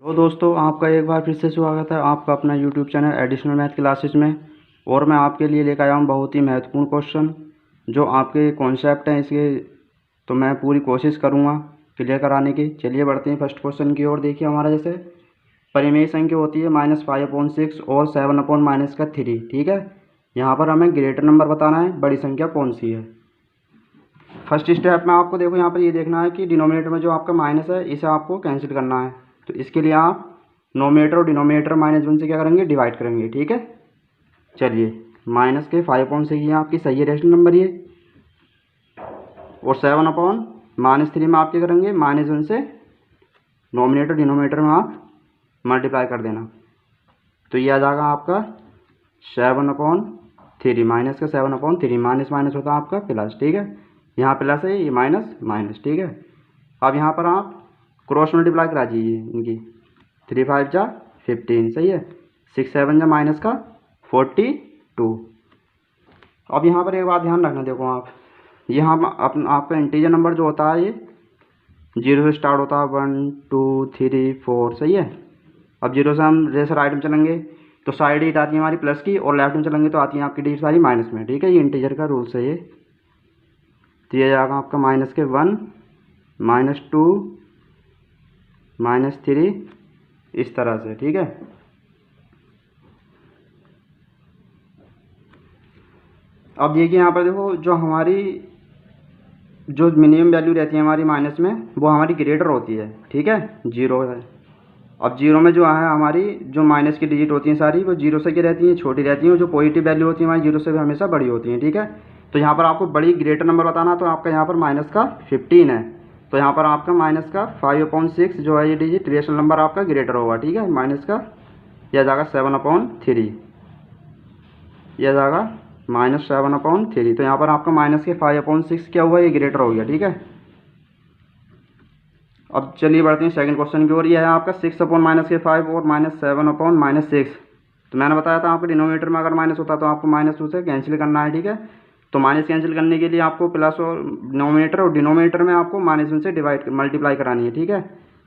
Hello दोस्तों, आपका एक बार फिर से स्वागत है आपका अपना YouTube channel additional math classes में। और मैं आपके लिए लेकर आया हूँ बहुत ही महत्वपूर्ण क्वेश्चन जो आपके कॉन्सेप्ट हैं इसके, तो मैं पूरी कोशिश करूँगा क्लियर कराने की। चलिए बढ़ते हैं फर्स्ट क्वेश्चन की ओर। देखिए हमारा जैसे परिमेय संख्या होती है -5/6 और 7/-3। ठीक है, यहाँ पर हमें ग्रेटर नंबर बताना है, बड़ी संख्या कौन सी है। फर्स्ट स्टेप में आपको देखो यहाँ पर ये देखना है कि डिनोमिनेटर में जो आपका माइनस है इसे आपको कैंसिल करना है। तो इसके लिए आप नोमिनेटर और डिनोमिनेटर -1 से क्या करेंगे, डिवाइड करेंगे। ठीक है, चलिए माइनस के 5/6 ये आपकी सही है रेशनल नंबर ये, और 7/-3 में आप क्या करेंगे, -1 से नोमिनेटर डिनोमिनेटर में आप मल्टीप्लाई कर देना। तो ये आ जाएगा आपका 7/3, माइनस का 7/3, माइनस माइनस होता है आपका प्लस। ठीक है, यहाँ प्लस है, ये माइनस माइनस। ठीक है, अब यहाँ पर आप क्रॉस मल्टीप्लाई करा दीजिए इनकी। 3 5 जा 15, सही है। 6 7 जा माइनस का 42। अब यहाँ पर एक बात ध्यान रखना, देखो आप यहाँ आपका इंटीजर नंबर जो होता है ये 0 से स्टार्ट होता है, 1 2 3 4, सही है। अब 0 से हम जैसे राइट में चलेंगे तो साइड डिजिट आती है हमारी प्लस की, और लेफ्ट में चलेंगे तो आती है आपकी डिजिट सारी माइनस में। ठीक है, ये इंटीजर का रूल्स है ये। तो ये जाएगा आपका -1 -2 -3 इस तरह से। ठीक है, अब देखिए यहाँ पर देखो जो हमारी जो मिनिमम वैल्यू रहती है हमारी माइनस में, वो हमारी ग्रेटर होती है। ठीक है, 0 है। अब 0 में जो है हमारी जो माइनस की डिजिट होती हैं सारी, वो 0 से क्या रहती हैं, छोटी रहती हैं। जो पॉजिटिव वैल्यू होती है हमारी 0 से भी हमेशा बड़ी होती हैं। ठीक है, तो यहाँ पर आपको बड़ी ग्रेटर नंबर बताना, तो आपका यहाँ पर -15 है। तो यहाँ पर आपका -5/6 जो है ये डिजिट रेशनल नंबर आपका ग्रेटर होगा। ठीक है, माइनस का यह जाएगा 7/3, यह जाएगा -7/3। तो यहाँ पर आपका माइनस के 5/6 क्या हुआ, ये ग्रेटर हो गया। ठीक है, अब चलिए बढ़ते हैं सेकंड क्वेश्चन की ओर। ये है आपका 6/-5 और -7/-6। तो मैंने बताया था आपके डिनोमिनेटर में अगर माइनस होता तो आपको -2 से कैंसिल करना है। ठीक है, तो माइनस कैंसिल करने के लिए आपको प्लस और नोमिनेटर और डिनोमिनेटर में आपको -1 से डिवाइड मल्टीप्लाई करानी है। ठीक है,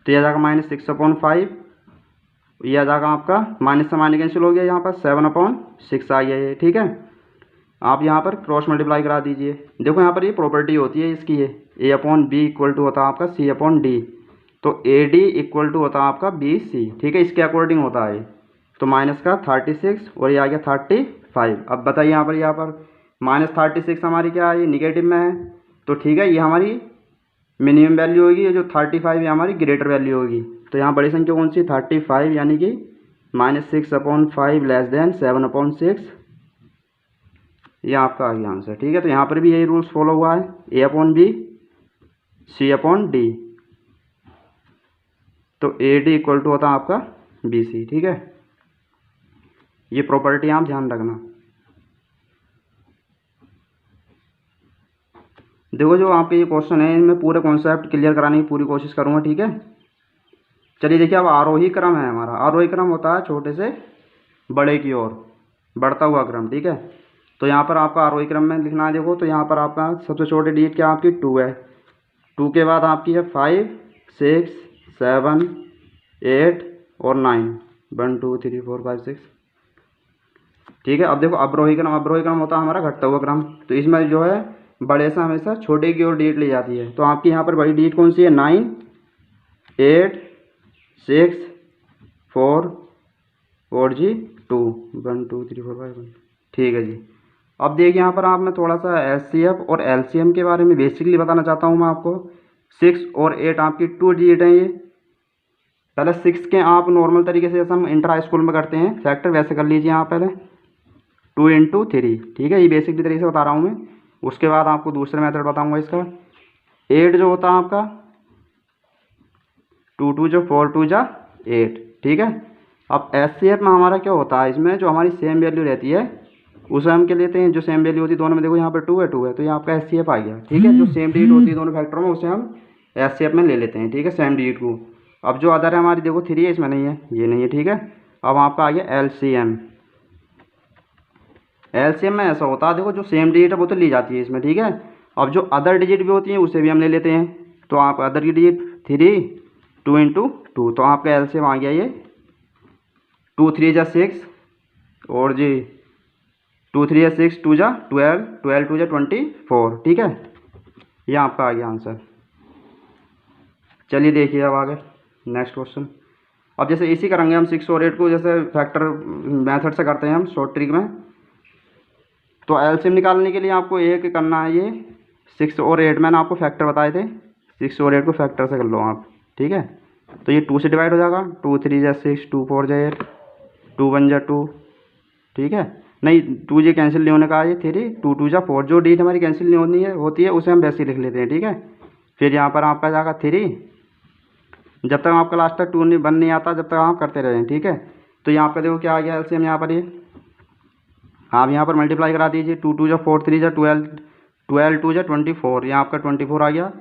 तो यह जाएगा -6/5, यह जाएगा आपका माइनस से माइनस कैंसिल हो गया, यहाँ पर 7/6 आ गया ये। ठीक है, आप यहाँ पर क्रॉस मल्टीप्लाई करा दीजिए। देखो यहाँ पर ये प्रॉपर्टी होती है इसकी, ये A/B इक्वल टू होता है आपका C/D। तो AD इक्वल टू होता है आपका BC। ठीक है, इसके अकॉर्डिंग होता है। तो माइनस का 36 और ये आ गया 35। अब बताइए यहाँ पर -36 हमारी क्या है, ये निगेटिव में है। तो ठीक है, ये हमारी मिनिमम वैल्यू होगी, ये जो 35 है हमारी ग्रेटर वैल्यू होगी। तो यहाँ बड़ी संख्या कौन सी, 35, यानी कि -6/5 लेस देन 7/6। ये आपका आ गया आंसर। ठीक है, तो यहाँ पर भी यही रूल्स फॉलो हुआ है, A/B C/D। तो AD इक्वल टू होता है आपका BC। ठीक है, ये प्रॉपर्टी आप ध्यान रखना। देखो जो आपके ये क्वेश्चन है इनमें पूरे कॉन्सेप्ट क्लियर कराने की पूरी कोशिश करूँगा। ठीक है, चलिए देखिए अब आरोही क्रम है हमारा। आरोही क्रम होता है छोटे से बड़े की ओर बढ़ता हुआ क्रम। ठीक है, तो यहाँ पर आपका आरोही क्रम में लिखना है। देखो तो यहाँ पर आपका सबसे छोटी डिजिट क्या आपकी 2 है। 2 के बाद आपकी है 5 6 7 8 और 9, 1 2 3 4 5 6। ठीक है, अब देखो अवरोही क्रम होता है हमारा घटता हुआ क्रम। तो इसमें जो है बड़े से हमेशा छोटे की ओर डिजिट ली जाती है। तो आपकी यहाँ पर बड़ी डिजिट कौन सी है, 9 8 6 4 और जी 2, 1 2 3 4 5 1। ठीक है जी, अब देखिए यहाँ पर आप मैं थोड़ा सा HCF और LCM के बारे में बेसिकली बताना चाहता हूँ मैं आपको। 6 और 8 आपकी 2 डिजिट हैं ये। पहले 6 के आप नॉर्मल तरीके से जैसे हम इंटर हाई स्कूल में करते हैं फैक्टर, वैसे कर लीजिए आप पहले 2 × 3। ठीक है, ये बेसिकली तरीके से बता रहा हूँ मैं। उसके बाद आपको दूसरा मेथड बताऊँगा इसका। 8 जो होता है आपका 2 2 जो 4 2 जा 8। ठीक है, अब HCF में हमारा क्या होता है, इसमें जो हमारी सेम वैल्यू रहती है उसे हम क्या लेते हैं, जो सेम वैल्यू होती है दोनों में। देखो यहाँ पर 2 है 2 है, तो ये आपका HCF आ गया। ठीक है, जो सेम डिजिट होती है दोनों फैक्टरों में उसे हम HCF में ले लेते हैं। ठीक है, सेम डिजिट को। अब जो अदर है हमारी देखो 3 है, इसमें नहीं है, ये नहीं है। ठीक है, अब आपका आ गया LCM। LCM में ऐसा होता है, देखो जो सेम डिजिट है वो तो ली जाती है इसमें। ठीक है, अब जो अदर डिजिट भी होती हैं उसे भी हम ले लेते हैं। तो आप अदर की डिजिट 3 2 × 2, तो आपका एलसीएम आ गया ये 2 3 जा 6 और जी 2 3 जा 6, 2 जा 12, 12 2 जा 24, ठीक है, ये आपका आ गया आंसर। चलिए देखिए अब आगे नेक्स्ट क्वेश्चन। अब जैसे इसी करेंगे हम 6 और 8 को जैसे फैक्टर मेथड से करते हैं हम शॉर्ट ट्रिक में। तो एलसीएम निकालने के लिए आपको एक करना है, ये 6 और 8 मैंने आपको फैक्टर बताए थे, 6 और 8 को फैक्टर से कर लो आप, ठीक है। तो ये 2 से डिवाइड हो जाएगा, 2 3 जा 6, 2 4 जा 8, 2 1 जा 2, ठीक है। नहीं 2 जी कैंसिल नहीं होने का, ये 3, 2 2 जा 4, जो डिजिट हमारी कैंसिल नहीं होती है उसे हम वैसे ही लिख लेते हैं, ठीक है। फिर यहाँ पर आपका जाएगा 3, जब तक आपका लास्ट तक 2 1 नहीं आता जब तक आप करते रहें, ठीक है। तो यहाँ पर देखो क्या आ गया एलसीएम यहाँ पर, ये आप यहाँ पर मल्टीप्लाई करा दीजिए, 2 2 जा 4, 3 जा 12, 12 2 जा 24, यहाँ आपका 24 आ गया।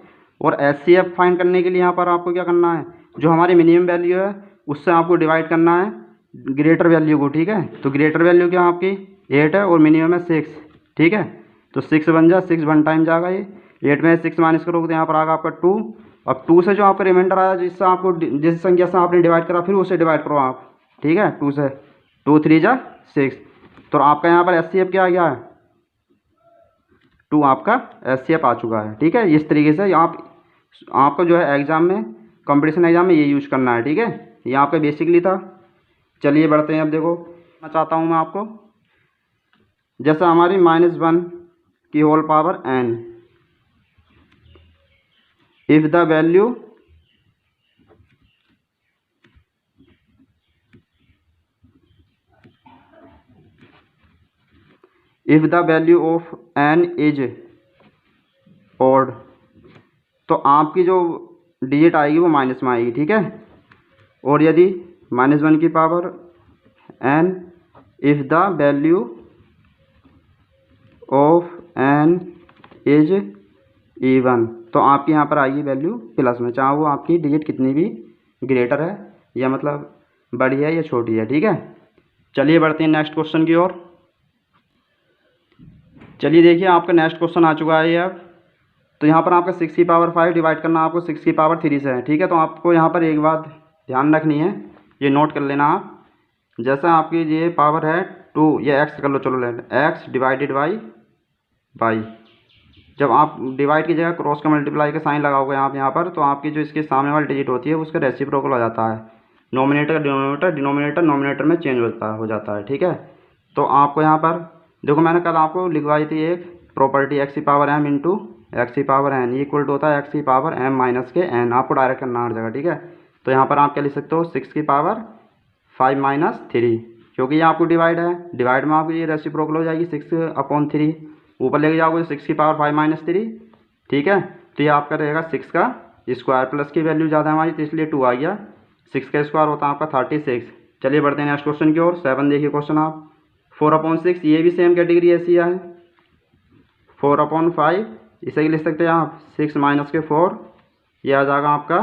और एचसीएफ फाइंड करने के लिए यहाँ पर आपको क्या करना है, जो हमारी मिनिमम वैल्यू है उससे आपको डिवाइड करना है ग्रेटर वैल्यू को, ठीक है। तो ग्रेटर वैल्यू क्या आपकी 8 है और मिनिमम है 6, ठीक है। तो 6 बन जा 6 1 टाइम जाएगा, ये 8 में 6 माइनस करोगे तो यहाँ पर आएगा आपका 2। अब 2 से जो आपका रिमाइंडर आया जिससे आपको जिस संख्या से आपने डिवाइड करा फिर उसे डिवाइड करो आप, ठीक है। 2 से 2 3 जा 6, तो आपका यहाँ पर एचसीएफ क्या आ गया है 2, आपका एचसीएफ आ चुका है, ठीक है। इस तरीके से आपको जो है एग्जाम में कंपटीशन एग्जाम में ये यूज करना है, ठीक है। ये आपका बेसिकली था। चलिए बढ़ते हैं, अब देखो मैं चाहता हूँ मैं आपको जैसा हमारी -1 की whole power n, if the value of n is odd, तो आपकी जो डिजिट आएगी वो माइनस में आएगी, ठीक है। और यदि -1 की power n if the value of n is even, तो आपकी यहाँ पर आएगी वैल्यू प्लस में, चाहे वो आपकी डिजिट कितनी भी ग्रेटर है या मतलब बड़ी है या छोटी है, ठीक है। चलिए बढ़ते हैं नेक्स्ट क्वेश्चन की ओर। चलिए देखिए आपका नेक्स्ट क्वेश्चन आ चुका है ये अब। तो यहाँ पर आपका 6 की पावर 5 डिवाइड करना आपको 6 की पावर 3 से है, ठीक है। तो आपको यहाँ पर एक बात ध्यान रखनी है, ये नोट कर लेना आप। जैसा आपकी ये पावर है 2, ये x कर लो, चलो ले x डिवाइडेड बाई जब आप डिवाइड की जगह क्रॉस का मल्टीप्लाई का साइन लगाओगे आप यहाँ पर, तो आपकी जो इसके सामने वाली डिजिट होती है उसका रेसिप्रोकल हो जाता है, नोमिनेटर का डिनोमिनेटर नोमिनेटर में चेंज हो जाता है, ठीक है। तो आपको यहाँ पर देखो मैंने कल आपको लिखवाई थी एक प्रॉपर्टी x की पावर m इंटू x की पावर n इक्वल टू होता है x की पावर m माइनस के n, आपको डायरेक्ट करना हर जगह, ठीक है। तो यहाँ पर आप क्या लिख सकते हो 6 की पावर 5 माइनस 3, क्योंकि ये आपको डिवाइड है, डिवाइड में आपकी ये रेसिप्रोकल हो जाएगी 6/3, ऊपर लेके जाओगे 6 की पावर 5 माइनस 3, ठीक है। तो ये आपका रहेगा 6 का स्क्वायर, प्लस की वैल्यू ज़्यादा हमारी तो इसलिए 2 आ गया, 6 का स्क्वायर होता है आपका 36। चलिए बढ़ते हैं नेक्स्ट क्वेश्चन की ओर। 7 देखिए क्वेश्चन आप, 4/6, ये भी सेम कैटेगरी ऐसी है, 4/5 इसे लिख सकते हैं आप 6 माइनस के 4, ये आ जाएगा आपका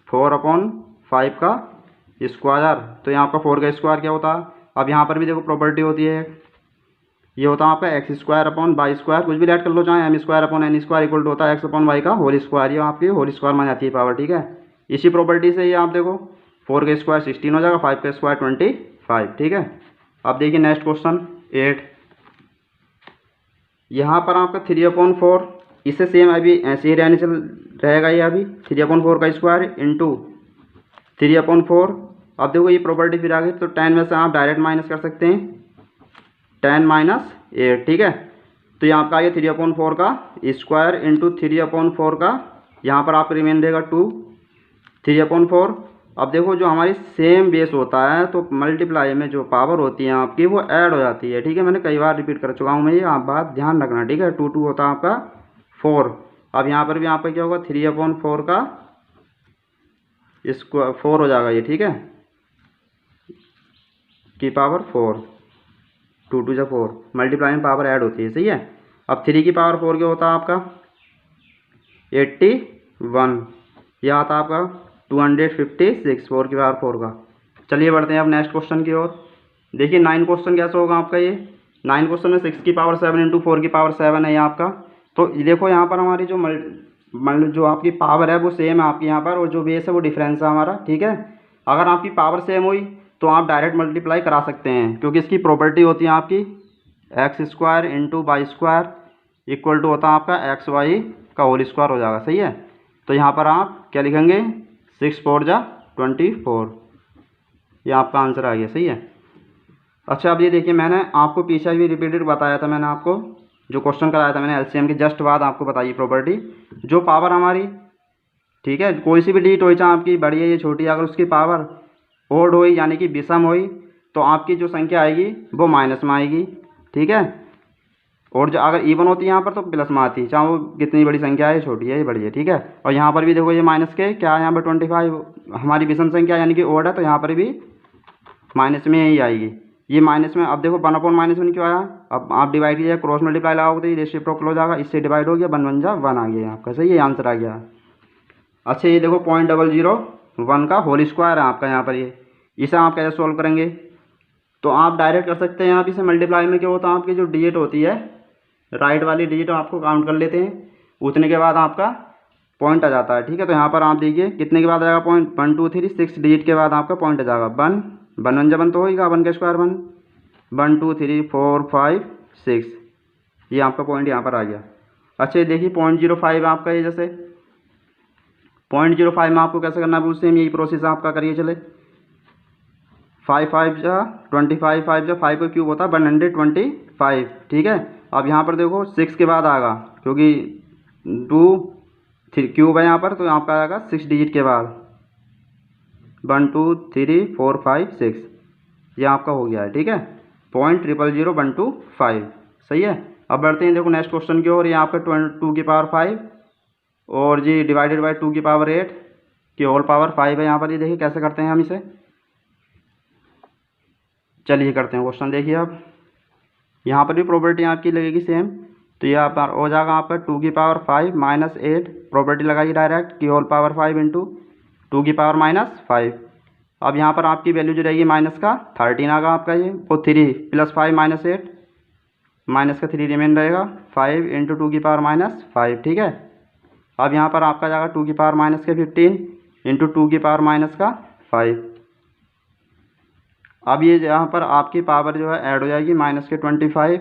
4/5 का स्क्वायर। तो यहाँ आपका 4 का स्क्वायर क्या होता है, अब यहाँ पर भी देखो प्रॉपर्टी होती है, ये होता है आपका x²/y², कुछ भी ऐड कर लो, चाहे m²/n² इक्वल टू होता है x/y का होल स्क्वायर, ये आपकी होल स्क्वायर मान जाती है पावर, ठीक है। इसी प्रॉपर्टी से ये आप देखो 4 का स्क्वायर 16 हो जाएगा, 5 का स्क्वायर 25, ठीक है। अब देखिए नेक्स्ट क्वेश्चन 8, यहाँ पर आपका 3/4, इससे सेम अभी ऐसे ही रहने रहेगा, ये अभी 3/4 का स्क्वायर इंटू 3/4। अब देखो ये प्रॉपर्टी फिर आ गई, तो 10 में से आप डायरेक्ट माइनस कर सकते हैं, 10 माइनस 8, ठीक है। तो यहाँ आपका आ गया 3/4 का स्क्वायर इंटू 3/4 का, यहाँ पर आपका रिमेन रहेगा 2 3/4। अब देखो जो हमारी सेम बेस होता है तो मल्टीप्लाई में जो पावर होती है आपकी वो ऐड हो जाती है, ठीक है। मैंने कई बार रिपीट कर चुका हूँ मैं, ये आप बात ध्यान रखना, ठीक है। 2 2 होता है आपका 4। अब यहाँ पर भी आपका क्या होगा 3/4 का स्क्वायर 4 हो जाएगा ये, ठीक है, की पावर 4, 2 2 जा 4, मल्टीप्लाई में पावर ऐड होती है, सही है। अब 3 की पावर 4 क्या होता है आपका 81, यह आता है आपका 256, 4 की पावर 4 का। चलिए बढ़ते हैं अब नेक्स्ट क्वेश्चन की ओर। देखिए 9 क्वेश्चन कैसे होगा आपका, ये 9 क्वेश्चन में 6 की पावर 7 इंटू 4 की पावर 7 है ये आपका। तो देखो यहाँ पर हमारी जो मान लो जो आपकी पावर है वो सेम है आपकी यहाँ पर, और जो बेस है वो डिफरेंस है हमारा, ठीक है। अगर आपकी पावर सेम हुई तो आप डायरेक्ट मल्टीप्लाई करा सकते हैं, क्योंकि इसकी प्रॉपर्टी होती है आपकी X square into Y square equal to होता है आपका एक्स वाई का होल स्क्वायर हो जाएगा, सही है। तो यहाँ पर आप क्या लिखेंगे, 6 4 जा 24, ये आपका आंसर आ गया, सही है। अच्छा अब ये देखिए, मैंने आपको पीछे भी रिपीटेड बताया था, मैंने आपको जो क्वेश्चन कराया था मैंने एलसीएम के जस्ट बाद आपको बताइए प्रॉपर्टी, जो पावर हमारी, ठीक है, कोई सी भी डिजिट हो चाहे आपकी बड़ी है या छोटी है, अगर उसकी पावर ओड हुई यानी कि विषम हुई तो आपकी जो संख्या आएगी वो माइनस में आएगी, ठीक है। और जो अगर इवन होती है यहाँ पर तो प्लस में आती है, चाहे वो कितनी बड़ी संख्या है, छोटी है या बड़ी है, ठीक है। और यहाँ पर भी देखो ये माइनस के क्या है, यहाँ पर 25 हमारी विषम संख्या यानी कि ओड है, तो यहाँ पर भी माइनस में ही आएगी, ये माइनस में। अब देखो 1/-1 क्यों आया, अब आप डिवाइड कीजिए, क्रॉस मल्टीप्लाई लगाओगे तो ये रेसिप्रोकल हो जाएगा, इससे डिवाइड हो गया, 1 1 जा 1 आ गया आपका, सही है, आंसर आ गया। अच्छा ये देखो 0.001 का होल स्क्वायर है आपका यहाँ पर, ये इसे आप कैसे सॉल्व करेंगे, तो आप डायरेक्ट कर सकते हैं। आप इसे मल्टीप्लाई में क्या होता है, आपकी जो डिजिट होती है राइट वाली डिजिट आपको काउंट कर लेते हैं, उतने के बाद आपका पॉइंट आ जाता है, ठीक है। तो यहाँ पर आप देखिए कितने के बाद आएगा पॉइंट, 1 2 3 6 डिजिट के बाद आपका पॉइंट आ जाएगा 1 1 1 1 तो होगा 1 का स्क्वायर 1 1 2 3 4 5 6, ये आपका पॉइंट यहाँ पर आ गया। अच्छा ये देखिए 0.05 आपका, ये जैसे 0.05 में आपको कैसे करना है, सेम यही प्रोसेस आपका करिए चले। 5 5 जा 25, 5 जा 5 का क्यूब होता है 125, ठीक है। अब यहाँ पर देखो 6 के बाद आएगा, क्योंकि 2 3 क्यूब है यहाँ पर, तो आपका आएगा 6 डिजिट के बाद 1 2 3 4 5 6, ये आपका हो गया है, ठीक है, 0.00125, सही है। अब बढ़ते हैं देखो नेक्स्ट क्वेश्चन की ओर, ये आपका 2 की पावर 5 और जी डिवाइडेड बाई 2 की पावर 8 की होल पावर 5 है यहाँ पर, ये देखिए कैसे करते हैं हम इसे, चलिए करते हैं क्वेश्चन। देखिए अब यहाँ पर भी प्रॉपर्टी आपकी लगेगी सेम, तो यहाँ पर हो जाएगा आपका 2 की पावर 5 माइनस 8, प्रॉपर्टी लगाइए डायरेक्ट की होल पावर 5 इंटू 2 की पावर माइनस 5। अब यहाँ पर आपकी वैल्यू जो रहेगी माइनस का 13 आएगा आपका, ये और 3 प्लस 5 माइनस 8, माइनस का 3 रिमेन रहेगा 5 इंटू 2 की पावर माइनस 5, ठीक है। अब यहाँ पर आपका जाएगा 2 की पावर माइनस के 15 इंटू 2 की पावर माइनस का 5। अब ये यहाँ पर आपकी पावर जो है ऐड हो जाएगी, माइनस के 25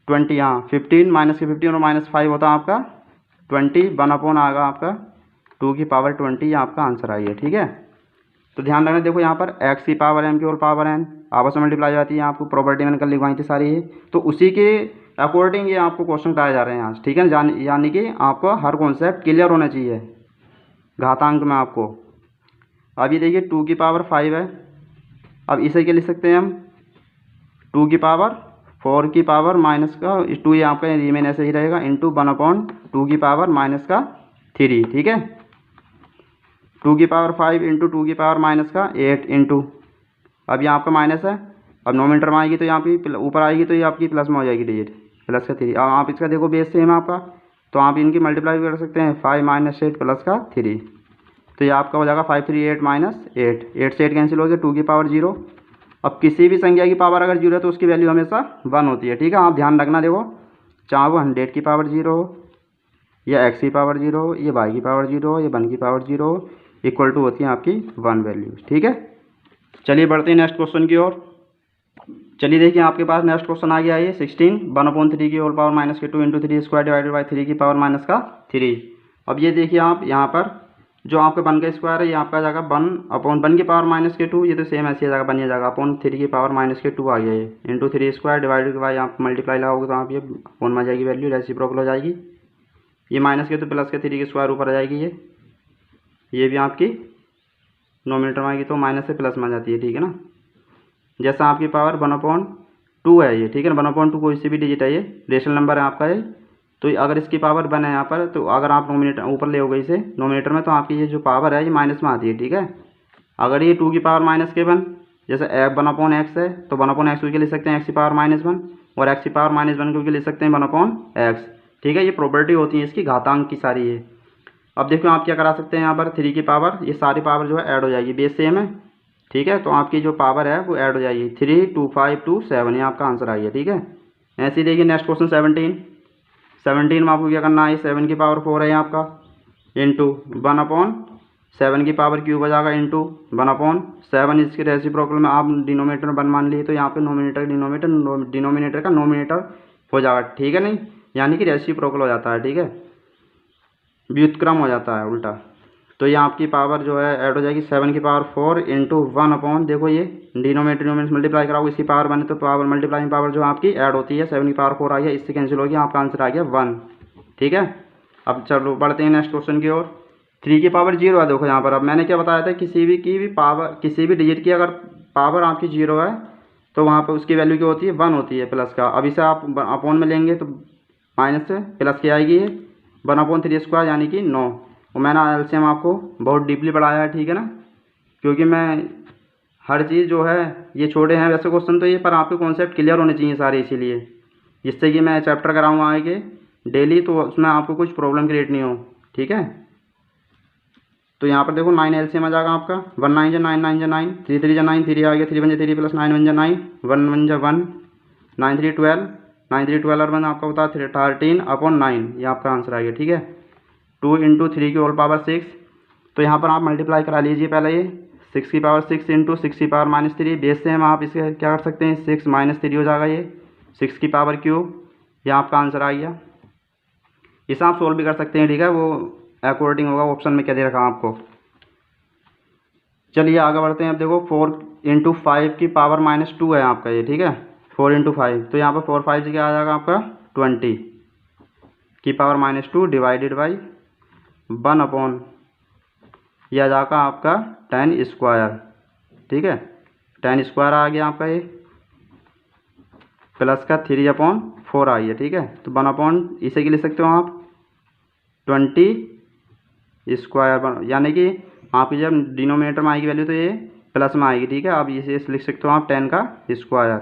20 यहाँ 15 माइनस के 15 और माइनस 5 होता है आपका 20, 1 आएगा आपका 2 की पावर 20, ये आपका आंसर आई है, ठीक है। तो ध्यान रखना, देखो यहाँ पर एक्स की पावर एम की होल पावर एन आपस में मल्टीप्लाई जाती है, आपको प्रॉपर्टी मैंने कल लिखवाई थी सारी ये, तो उसी के अकॉर्डिंग ये आपको क्वेश्चन कराए जा रहे हैं आज, ठीक है। यानी कि आपको हर कॉन्सेप्ट क्लियर होना चाहिए घातांक में आपको। अब ये देखिए 2 की पावर 5 है, अब इसे क्या लिख सकते हैं हम, 2 की पावर 4 की पावर माइनस का 2, ये आपका रिमेन ऐसे ही रहेगा इंटू 1/2 की पावर माइनस का 3, ठीक है। 2 की पावर 5 इंटू 2 की पावर माइनस का 8 इंटू, अब यहाँ आपका माइनस है, अब नोमीटर में आएगी तो यहाँ पे ऊपर आएगी तो ये आपकी प्लस में हो जाएगी डिजिट, प्लस का 3। अब आप इसका देखो बेस सेम आपका, तो आप इनकी मल्टीप्लाई कर सकते हैं 5 माइनस 8 प्लस का 3, तो ये आपका हो जाएगा 5 3 8 माइनस 8, 8 से 8 कैंसिल हो गया, 2 की पावर 0। अब किसी भी संख्या की पावर अगर 0 है तो उसकी वैल्यू हमेशा 1 होती है, ठीक है। आप ध्यान रखना, देखो चाहे वो 100 की पावर 0 हो या x की पावर 0 हो या y की पावर 0 हो या 1 की पावर 0 हो, इक्वल टू होती है आपकी 1 वैल्यू, ठीक है। चलिए बढ़ते हैं नेक्स्ट क्वेश्चन की ओर। चलिए देखिए आपके पास नेक्स्ट क्वेश्चन आ गया है 16 1/3 की होल पावर माइनस के 2 इंटू 3 स्क्वायर डिवाइडेड बाई 3 की पावर माइनस का 3। अब ये देखिए आप यहाँ पर जो आपके 1 का स्क्वायर है ये आपका जाएगा 1/1 की पावर माइनस के 2, ये तो सेम ऐसी जगह बन जाएगा 3 की पावर माइनस के 2 आ गया ये इंटू 3 स्क्वायर डिवाइडेड बाई आप मल्टीप्लाई लगाओगे तो आप ये फोन में आ जाएगी वैल्यू, रेसिप्रोकल हो जाएगी, ये माइनस के तो प्लस के 3 के स्क्वायर ऊपर आ जाएगी, ये भी आपकी नोमीटर में आएगी तो माइनस से प्लस में आ जाती है, ठीक है ना। जैसा आपकी पावर 1/2 है ये, ठीक है ना, 1/2 कोई सी भी डिजिट है, ये रेशनल नंबर है आपका ये, तो अगर इसकी पावर 1 है यहाँ पर, तो अगर आप नोमिनेटर ऊपर ले होगे इसे नोमिनेटर में, तो आपकी ये जो पावर है ये माइनस में आती है, ठीक है। अगर ये 2 की पावर माइनस के 1 जैसे 1/x है तो 1/x को लिख सकते हैं x की पावर -1, और x की पावर -1 को लिख सकते हैं 1/x, ठीक है। ये प्रॉपर्टी होती है इसकी घातांक की सारी है। अब देखो आप क्या करा सकते हैं, यहाँ पर 3 की पावर ये सारी पावर जो है ऐड हो जाएगी, बेस सेम है, ठीक है, तो आपकी जो पावर है वो ऐड हो जाएगी 3 2 5 2 7, ये आपका आंसर आ गया, ठीक है। ऐसे ही देखिए नेक्स्ट क्वेश्चन 17 में आपको क्या करना है, 7 की पावर 4 है आपका, इंटू 1/7 की पावर क्यूब हो जाएगा, इंटू 1/7। इसके रेसिप्रोकल में आप डिनोमिनेटर 1 मान लिए तो यहाँ पे डिनोमिनेटर का नोमिनेटर हो जाएगा, ठीक है नहीं, यानी कि रेसिप्रोकल हो जाता है, ठीक है, व्युत्क्रम हो जाता है उल्टा। तो ये आपकी पावर जो है ऐड हो जाएगी 7 की पावर 4 इंटू 1/, देखो ये डिनोमिनेटर मल्टीप्लाई कराओ, इसी पावर बने तो पावर मल्टीप्लाइंग पावर जो आपकी ऐड होती है 7 की पावर 4 आ गया, इससे कैंसिल हो गया, आपका आंसर आ गया 1, ठीक है। अब चलो बढ़ते हैं नेक्स्ट क्वेश्चन की ओर। 3 की पावर 0 है, देखो यहाँ पर अब मैंने क्या बताया था, किसी भी पावर, किसी भी डिजिट की अगर पावर आपकी 0 है तो वहाँ पर उसकी वैल्यू क्या होती है, 1 होती है प्लस का। अब इसे आप अपॉन में लेंगे तो माइनस से प्लस की आएगी, 1/3² यानी कि 9। और मैंने एलसीएम आपको बहुत डीपली पढ़ाया है, ठीक है ना, क्योंकि मैं हर चीज़ जो है, ये छोटे हैं वैसे क्वेश्चन तो ये, पर आपके कॉन्सेप्ट क्लियर होने चाहिए सारे, इसीलिए जिससे कि मैं चैप्टर कराऊँ आगे डेली, तो उसमें आपको कुछ प्रॉब्लम क्रिएट नहीं हो, ठीक है। तो यहाँ पर देखो 9 एलसीएम आ जाएगा आपका, 1 9 जा 9 9 जा 9, 3 3 जा 9, 3 आ गया, 3 1 जा 3 प्लस 9 1 जा 9, 1 1 जा 1, 9 3 12, 9 3 12 और 1 आपका होता है 13/9, ये आपका आंसर आ गया, ठीक है। 2 इंटू 3 की होल पावर 6, तो यहाँ पर आप मल्टीप्लाई करा लीजिए पहले ये 6 की पावर 6 इंटू 6 की पावर -3, बेस से हम आप इसे क्या कर सकते हैं, 6 - 3 हो जाएगा, ये 6 की पावर क्यूब, ये आपका आंसर आ गया। इसे आप सोल्व भी कर सकते हैं, ठीक है, वो अकॉर्डिंग होगा ऑप्शन में क्या दे रखा आपको। चलिए आगे बढ़ते हैं। अब देखो 4 इंटू 5 की पावर -2 है आपका ये, ठीक है, 4 इंटू 5, तो यहाँ पर 4 5 क्या आ जाएगा आपका 20 की पावर -2 डिवाइडेड बाई 1/, यह आ जाएगा आपका 10², ठीक है, 10² आ गया आपका ये, प्लस का 3/4 आ गया, ठीक है। तो 1/, इसे क्या लिख सकते हो आप 20², यानी कि आपकी जब डिनोमिनेटर में आएगी वैल्यू तो ये प्लस में आएगी, ठीक है। अब इसे लिख सकते हो आप 10²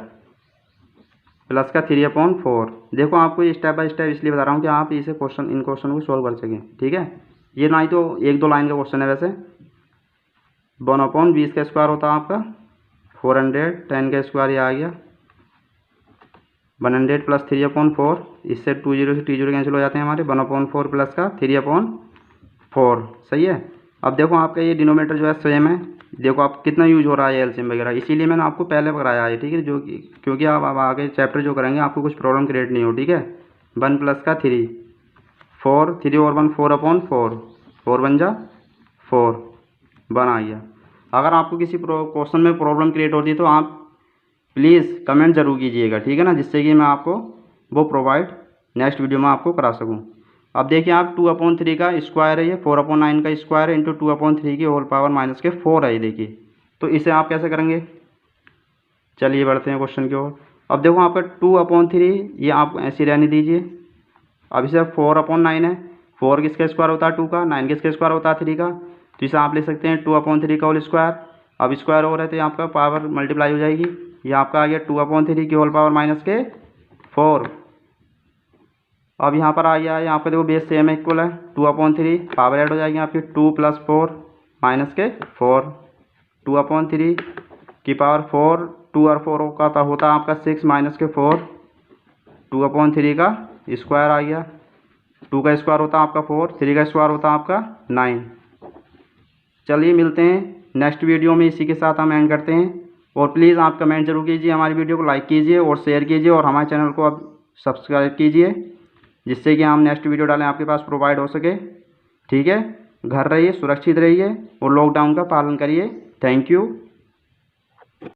प्लस का 3/4। देखो आपको ये स्टेप बाय स्टेप इसलिए बता रहा हूँ कि आप इसे इन क्वेश्चन को सॉल्व कर सकें, ठीक है। ये ना ही तो 1-2 लाइन का क्वेश्चन है वैसे। 1/20² होता है आपका 400, 10² ये आ गया 100 प्लस 3/4, इससे 20 से 0 कैंसिल हो जाते हैं हमारे, 1/4 प्लस का 3/4, सही है। अब देखो आपका ये डिनोमिनेटर जो है सेम है, देखो आप कितना यूज हो रहा है एलसीएम वगैरह, इसीलिए मैंने आपको पहले कराया है, ठीक है, जो कि क्योंकि आप अब आगे चैप्टर जो करेंगे आपको कुछ प्रॉब्लम क्रिएट नहीं हो, ठीक है। 1 प्लस का 3, 4, 3 और 1 4/4, 4 1 जा 4, 1 आ गया। अगर आपको किसी क्वेश्चन में प्रॉब्लम क्रिएट होती है तो आप प्लीज़ कमेंट ज़रूर कीजिएगा, ठीक है ना, जिससे कि मैं आपको वो प्रोवाइड नेक्स्ट वीडियो में आपको करा सकूं। अब देखिए आप 2/3 का स्क्वायर है ये, 4/9 का स्क्वायर इंटू 2/3 की होल पावर -4 है ये, देखिए। तो इसे आप कैसे करेंगे, चलिए बढ़ते हैं क्वेश्चन की ओर। अब देखो आपका 2/3 ये आप ऐसे रहने दीजिए। अब इसे 4/9 है, 4 किसका स्क्वायर होता है 2 का, 9 किसका स्क्वायर होता है 3 का, तो इसे आप लिख सकते हैं 2/3 का होल स्क्वायर। अब स्क्वायर हो रहा है तो आपका पावर मल्टीप्लाई हो जाएगी, ये आपका आ गया 2/3 की होल पावर -4। अब यहाँ पर आ गया है, यहाँ पर देखो बेस सेम है, इक्वल है, 2/3 पावर ऐड हो जाएगी आपकी 2 + 4 -4, 2/3 की पावर 4, 2 और 4 का होता है आपका 6 -4, 2/3 का स्क्वायर आ गया, 2 का स्क्वायर होता है आपका 4, 3 का स्क्वायर होता है आपका 9। चलिए मिलते हैं नेक्स्ट वीडियो में, इसी के साथ हम एंड करते हैं। और प्लीज़ आप कमेंट जरूर कीजिए, हमारी वीडियो को लाइक कीजिए और शेयर कीजिए, और हमारे चैनल को आप सब्सक्राइब कीजिए, जिससे कि हम नेक्स्ट वीडियो डालें आपके पास प्रोवाइड हो सके, ठीक है। घर रहिए, सुरक्षित रहिए और लॉकडाउन का पालन करिए। Thank you.